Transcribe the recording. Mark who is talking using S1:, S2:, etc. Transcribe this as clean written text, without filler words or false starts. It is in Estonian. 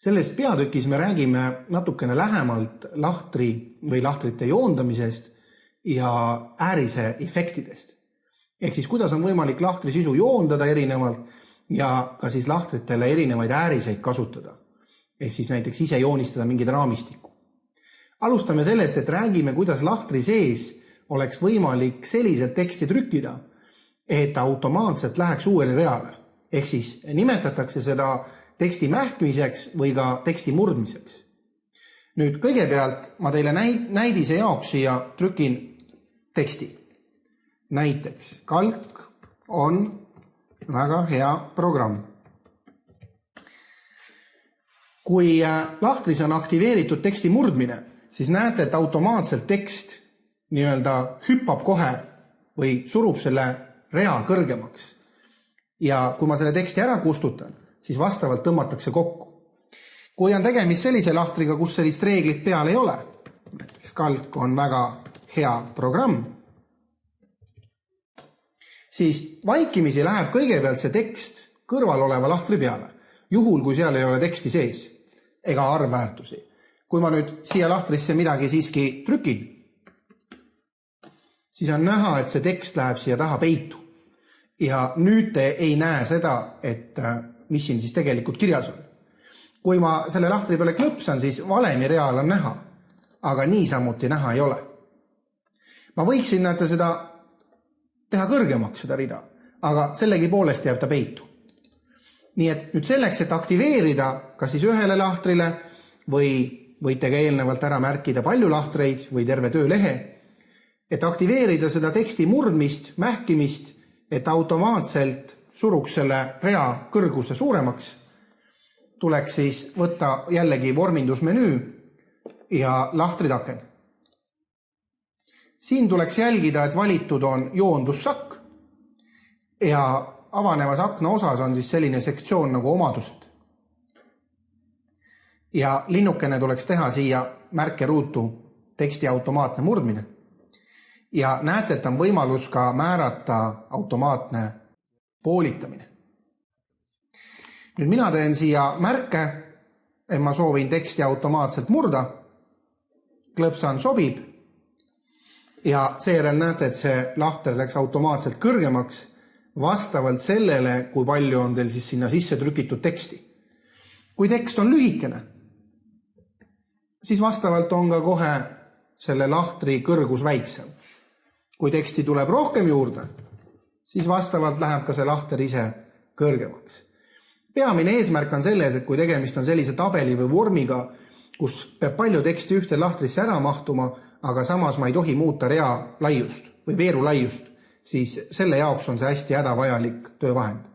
S1: Selles peatükis me räägime natukene lähemalt lahtri või lahtrite joondamisest ja äärise efektidest. Ehk siis kuidas on võimalik lahtri sisu joondada erinevalt ja ka siis lahtritele erinevaid ääriseid kasutada. Ehk siis näiteks ise joonistada mingid raamistikku. Alustame sellest, et räägime, kuidas lahtri sees oleks võimalik selliselt teksti trükkida, et automaatselt läheks uuele reale. Ehk siis nimetatakse seda teksti mähkmiseks või ka teksti murdmiseks. Nüüd kõigepealt ma teile näidise jaoks siia trükin teksti. Näiteks kalk on väga hea programm. Kui lahtris on aktiveeritud teksti murdmine, siis näete, et automaatselt tekst hüppab kohe või surub selle rea kõrgemaks. Ja kui ma selle teksti ära kustutan, siis vastavalt tõmmatakse kokku. Kui on tegemist sellise lahtriga, kus sellist reeglit peal ei ole, kalk on väga hea programm, siis vaikimisi läheb kõigepealt see tekst kõrval oleva lahtri peale, juhul kui seal ei ole teksti sees ega arvväärtusi. Kui ma nüüd siia lahtrisse midagi siiski trükin, siis on näha, et see tekst läheb siia taha peitu. Ja nüüd te ei näe seda, et mis siin siis tegelikult kirjas on. Kui ma selle lahtri peale klõpsan, siis valemi real on näha, aga niisamuti näha ei ole. Ma võiksin näete seda teha kõrgemaks seda rida, aga sellegi poolest jääb ta peitu. Nii et nüüd selleks, et aktiveerida kas siis ühele lahtrile või võite ka eelnevalt ära märkida palju lahtreid või terve töölehe, et aktiveerida seda teksti murdmist, mähkimist, et automaatselt suruks selle rea kõrguse suuremaks, tuleks siis võtta jällegi vormindusmenüü ja lahtritaken. Siin tuleks jälgida, et valitud on joondussakk ja avanevas akna osas on siis selline sektsioon nagu omadused. Ja linnukene tuleks teha siia märkeruutu teksti automaatne murdmine. Ja näete, et on võimalus ka määrata automaatne poolitamine. Nüüd mina teen siia märke, et ma soovin teksti automaatselt murda, klõpsan sobib ja seejärel näete, et see lahter läks automaatselt kõrgemaks vastavalt sellele, kui palju on teil siis sinna sisse trükitud teksti. Kui tekst on lühikene, siis vastavalt on ka kohe selle lahtri kõrgus väiksem. Kui teksti tuleb rohkem juurde, siis vastavalt läheb ka see lahter ise kõrgemaks. Peamine eesmärk on selles, et kui tegemist on sellise tabeli või vormiga, kus peab palju teksti ühte lahtrisse ära mahtuma, aga samas ma ei tohi muuta rea laiust või veeru laiust, siis selle jaoks on see hästi hädavajalik töövahend.